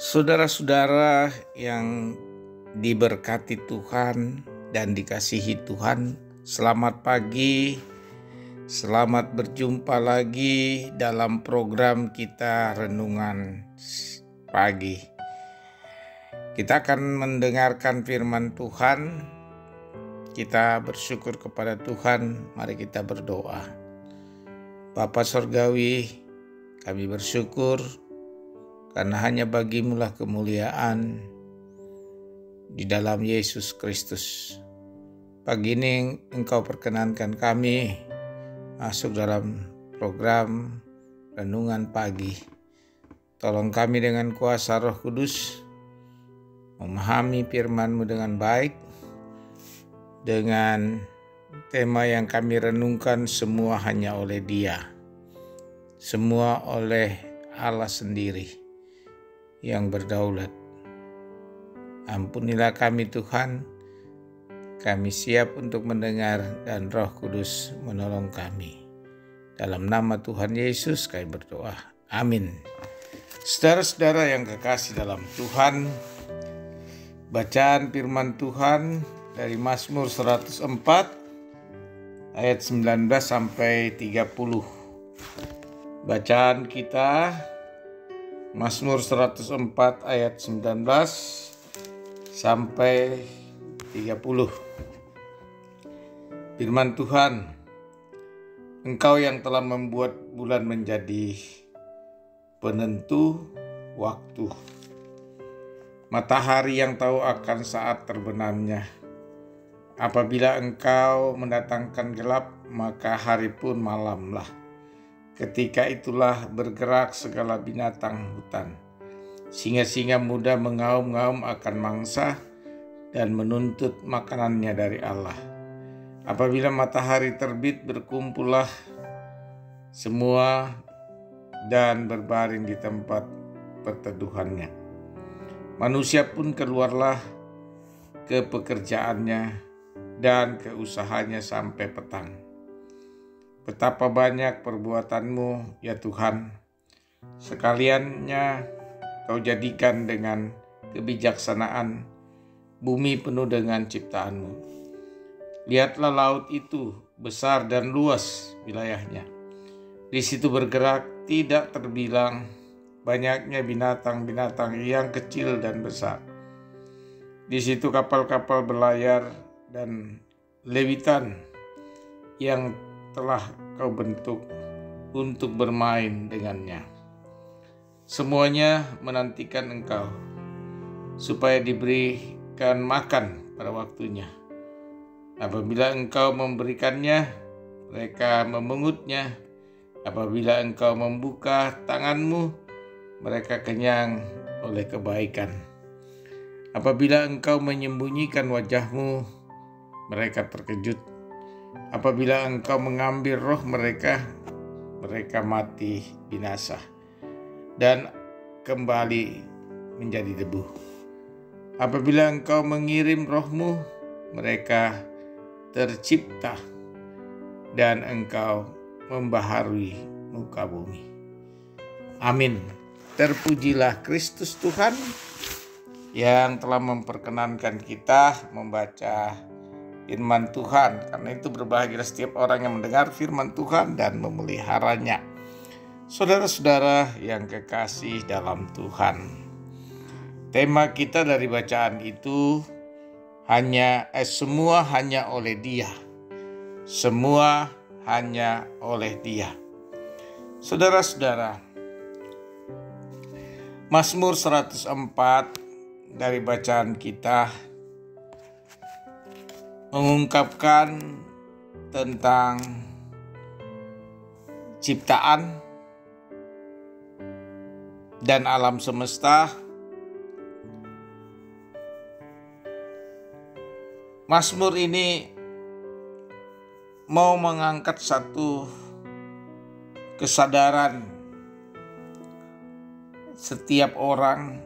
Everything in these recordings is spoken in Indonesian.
Saudara-saudara yang diberkati Tuhan dan dikasihi Tuhan, selamat pagi, selamat berjumpa lagi dalam program kita Renungan Pagi. Kita akan mendengarkan firman Tuhan, kita bersyukur kepada Tuhan, mari kita berdoa. Bapa Sorgawi, kami bersyukur karena hanya bagimulah kemuliaan di dalam Yesus Kristus. Pagi ini Engkau perkenankan kami masuk dalam program Renungan Pagi. Tolong kami dengan kuasa Roh Kudus memahami firman-Mu dengan baik, dengan tema yang kami renungkan semua hanya oleh Dia, semua oleh Allah sendiri yang berdaulat. Ampunilah kami Tuhan, kami siap untuk mendengar dan Roh Kudus menolong kami. Dalam nama Tuhan Yesus kami berdoa, amin. Saudara-saudara yang kekasih dalam Tuhan, bacaan firman Tuhan dari Mazmur 104 ayat 19 sampai 30. Bacaan kita Mazmur 104 ayat 19 sampai 30. Firman Tuhan, Engkau yang telah membuat bulan menjadi penentu waktu, matahari yang tahu akan saat terbenamnya. Apabila Engkau mendatangkan gelap, maka hari pun malamlah. Ketika itulah bergerak segala binatang hutan. Singa-singa muda mengaum-ngaum akan mangsa dan menuntut makanannya dari Allah. Apabila matahari terbit, berkumpullah semua dan berbaring di tempat perteduhannya. Manusia pun keluarlah ke pekerjaannya dan ke usahanya sampai petang. Betapa banyak perbuatanmu ya Tuhan, sekaliannya Kau jadikan dengan kebijaksanaan, bumi penuh dengan ciptaanmu. Lihatlah laut itu besar dan luas wilayahnya. Di situ bergerak tidak terbilang banyaknya binatang-binatang yang kecil dan besar. Di situ kapal-kapal berlayar dan lewitan yang telah Kau bentuk untuk bermain dengannya. Semuanya menantikan Engkau, supaya diberikan makan pada waktunya. Apabila Engkau memberikannya, mereka memengutnya. Apabila Engkau membuka tangan-Mu, mereka kenyang oleh kebaikan. Apabila Engkau menyembunyikan wajah-Mu, mereka terkejut. Apabila Engkau mengambil roh mereka, mereka mati binasa dan kembali menjadi debu. Apabila Engkau mengirim roh-Mu, mereka tercipta dan Engkau membaharui muka bumi. Amin. Terpujilah Kristus Tuhan yang telah memperkenankan kita membaca firman Tuhan. Karena itu berbahagia setiap orang yang mendengar firman Tuhan dan memeliharanya. Saudara-saudara yang kekasih dalam Tuhan, tema kita dari bacaan itu semua hanya oleh Dia. Semua hanya oleh Dia. Saudara-saudara, Mazmur 104 dari bacaan kita mengungkapkan tentang ciptaan dan alam semesta. Mazmur ini mau mengangkat satu kesadaran setiap orang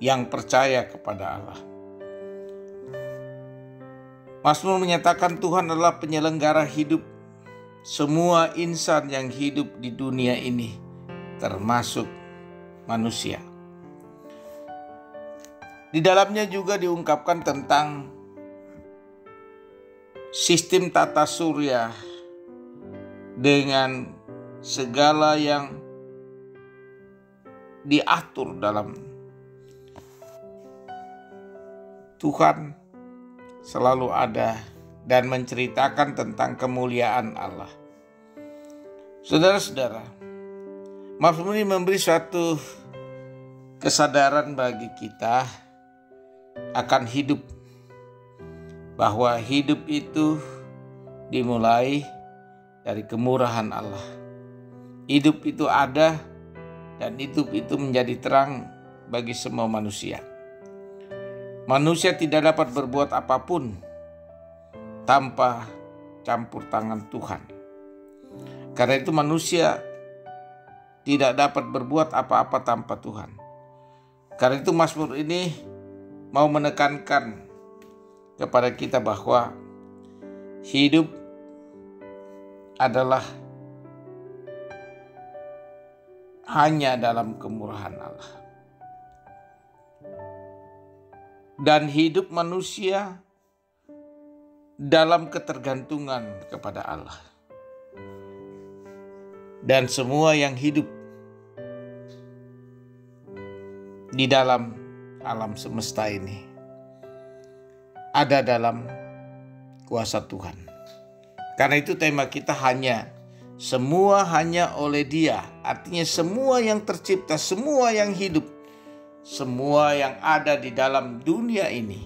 yang percaya kepada Allah. Mazmur menyatakan Tuhan adalah penyelenggara hidup semua insan yang hidup di dunia ini, termasuk manusia. Di dalamnya juga diungkapkan tentang sistem tata surya dengan segala yang diatur dalam Tuhan selalu ada dan menceritakan tentang kemuliaan Allah. Saudara-saudara, Mazmur ini memberi suatu kesadaran bagi kita akan hidup, bahwa hidup itu dimulai dari kemurahan Allah. Hidup itu ada dan hidup itu menjadi terang bagi semua manusia. Manusia tidak dapat berbuat apapun tanpa campur tangan Tuhan. Karena itu manusia tidak dapat berbuat apa-apa tanpa Tuhan. Karena itu Mazmur ini mau menekankan kepada kita bahwa hidup adalah hanya dalam kemurahan Allah. Dan hidup manusia dalam ketergantungan kepada Allah. Dan semua yang hidup di dalam alam semesta ini ada dalam kuasa Tuhan. Karena itu tema kita semua hanya oleh Dia. Artinya semua yang tercipta, semua yang hidup, semua yang ada di dalam dunia ini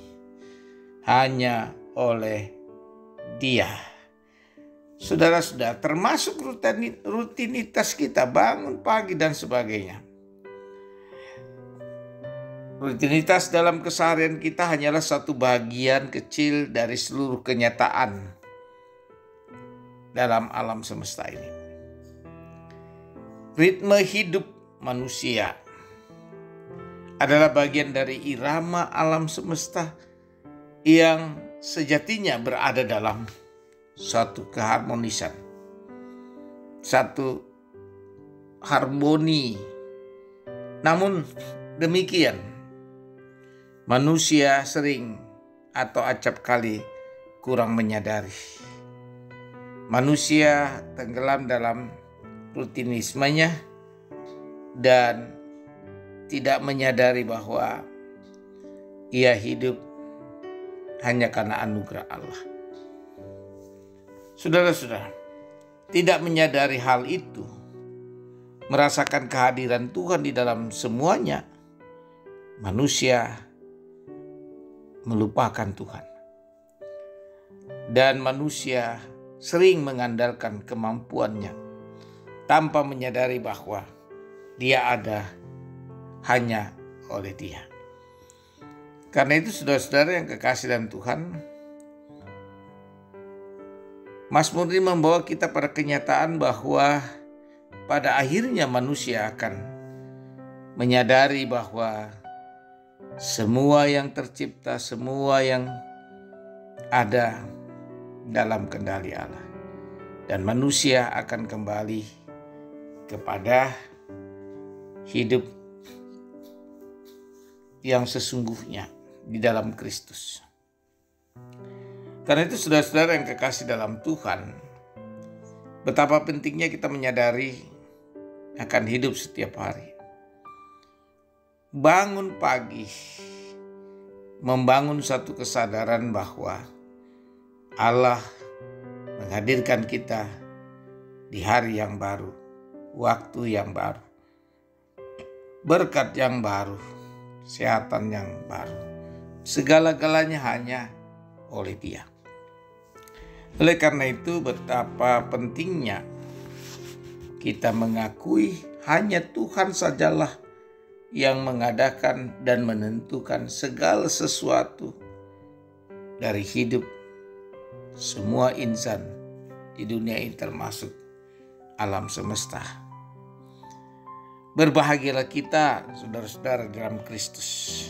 hanya oleh Dia. Saudara-saudara, termasuk rutinitas kita, bangun pagi dan sebagainya. Rutinitas dalam keseharian kita hanyalah satu bagian kecil dari seluruh kenyataan dalam alam semesta ini. Ritme hidup manusia adalah bagian dari irama alam semesta yang sejatinya berada dalam satu keharmonisan, satu harmoni. Namun demikian, manusia sering atau acap kali kurang menyadari. Manusia tenggelam dalam rutinismenya dan tidak menyadari bahwa ia hidup hanya karena anugerah Allah. Saudara-saudara, tidak menyadari hal itu, merasakan kehadiran Tuhan di dalam semuanya, manusia melupakan Tuhan. Dan manusia sering mengandalkan kemampuannya tanpa menyadari bahwa dia ada hanya oleh Dia. Karena itu saudara-saudara yang kekasih dalam Tuhan, Mazmur ini membawa kita pada kenyataan bahwa pada akhirnya manusia akan menyadari bahwa semua yang tercipta, semua yang ada dalam kendali Allah. Dan manusia akan kembali kepada hidup yang sesungguhnya di dalam Kristus. Karena itu saudara-saudara yang kekasih dalam Tuhan, betapa pentingnya kita menyadari akan hidup setiap hari. Bangun pagi, membangun satu kesadaran bahwa Allah menghadirkan kita di hari yang baru, waktu yang baru, berkat yang baru, kesehatan yang baru. Segala-galanya hanya oleh Dia. Oleh karena itu betapa pentingnya kita mengakui hanya Tuhan sajalah yang mengadakan dan menentukan segala sesuatu dari hidup semua insan di dunia ini, termasuk alam semesta. Berbahagialah kita, saudara-saudara, dalam Kristus,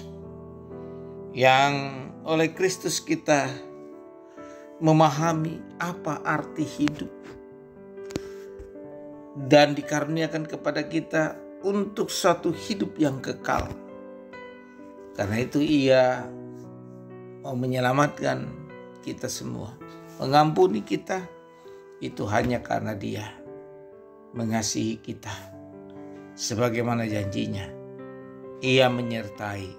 yang oleh Kristus kita memahami apa arti hidup dan dikaruniakan kepada kita untuk suatu hidup yang kekal. Karena itu Ia mau menyelamatkan kita semua, mengampuni kita, itu hanya karena Dia mengasihi kita. Sebagaimana janjinya, Ia menyertai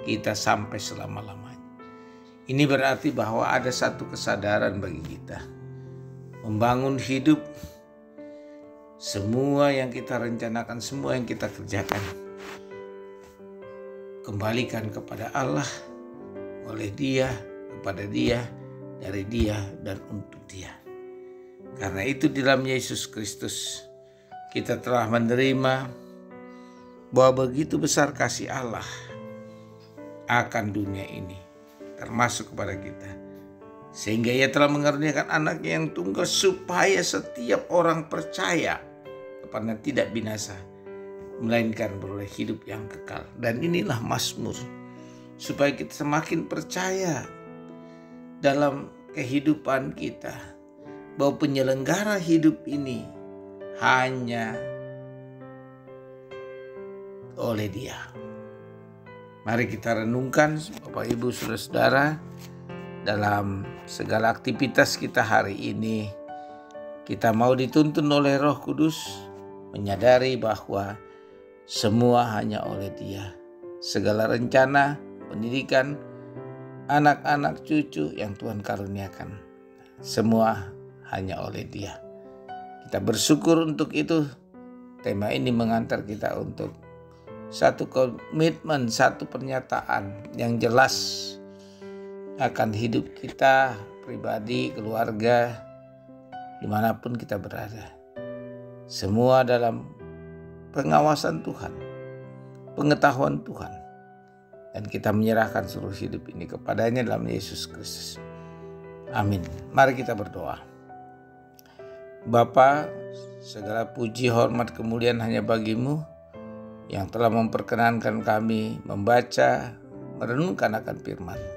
kita sampai selama-lamanya. Ini berarti bahwa ada satu kesadaran bagi kita, membangun hidup, semua yang kita rencanakan, semua yang kita kerjakan, kembalikan kepada Allah, oleh Dia, kepada Dia, dari Dia, dan untuk Dia. Karena itu di dalam Yesus Kristus kita telah menerima bahwa begitu besar kasih Allah akan dunia ini, termasuk kepada kita, sehingga Ia telah mengaruniakan anaknya yang tunggal supaya setiap orang percaya kepada tidak binasa, melainkan beroleh hidup yang kekal. Dan inilah Mazmur, supaya kita semakin percaya dalam kehidupan kita bahwa penyelenggara hidup ini hanya oleh Dia. Mari kita renungkan, Bapak Ibu Saudara-saudara, dalam segala aktivitas kita hari ini, kita mau dituntun oleh Roh Kudus, menyadari bahwa semua hanya oleh Dia. Segala rencana, pendidikan, anak-anak cucu yang Tuhan karuniakan, semua hanya oleh Dia. Kita bersyukur untuk itu. Tema ini mengantar kita untuk satu komitmen, satu pernyataan yang jelas akan hidup kita pribadi, keluarga, dimanapun kita berada. Semua dalam pengawasan Tuhan, pengetahuan Tuhan. Dan kita menyerahkan seluruh hidup ini kepadanya dalam Yesus Kristus. Amin. Mari kita berdoa. Bapa, segala puji, hormat, kemuliaan hanya bagi-Mu yang telah memperkenankan kami membaca, merenungkan akan firman-Mu,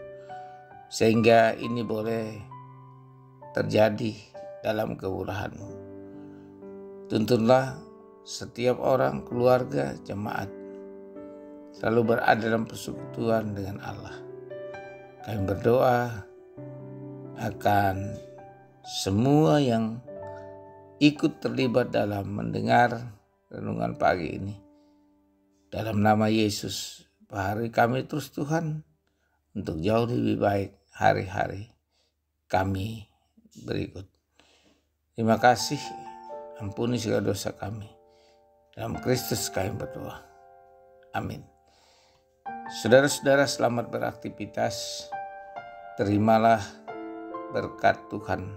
sehingga ini boleh terjadi dalam kemurahan-Mu. Tuntunlah setiap orang, keluarga, jemaat selalu berada dalam persekutuan dengan Allah. Kami berdoa akan semua yang ikut terlibat dalam mendengar renungan pagi ini. Dalam nama Yesus, bahari kami terus Tuhan untuk jauh lebih baik hari-hari kami berikut. Terima kasih, ampuni segala dosa kami. Dalam Kristus kami berdoa. Amin. Saudara-saudara, selamat beraktivitas. Terimalah berkat Tuhan.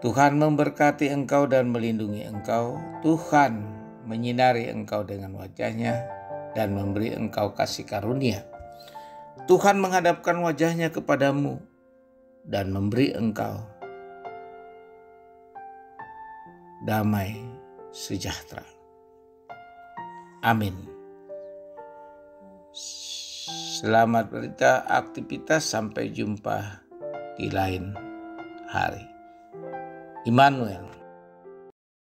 Tuhan memberkati engkau dan melindungi engkau. Tuhan menyinari engkau dengan wajah-Nya dan memberi engkau kasih karunia. Tuhan menghadapkan wajah-Nya kepadamu dan memberi engkau damai sejahtera. Amin. Selamat beraktivitas, sampai jumpa di lain hari. Immanuel.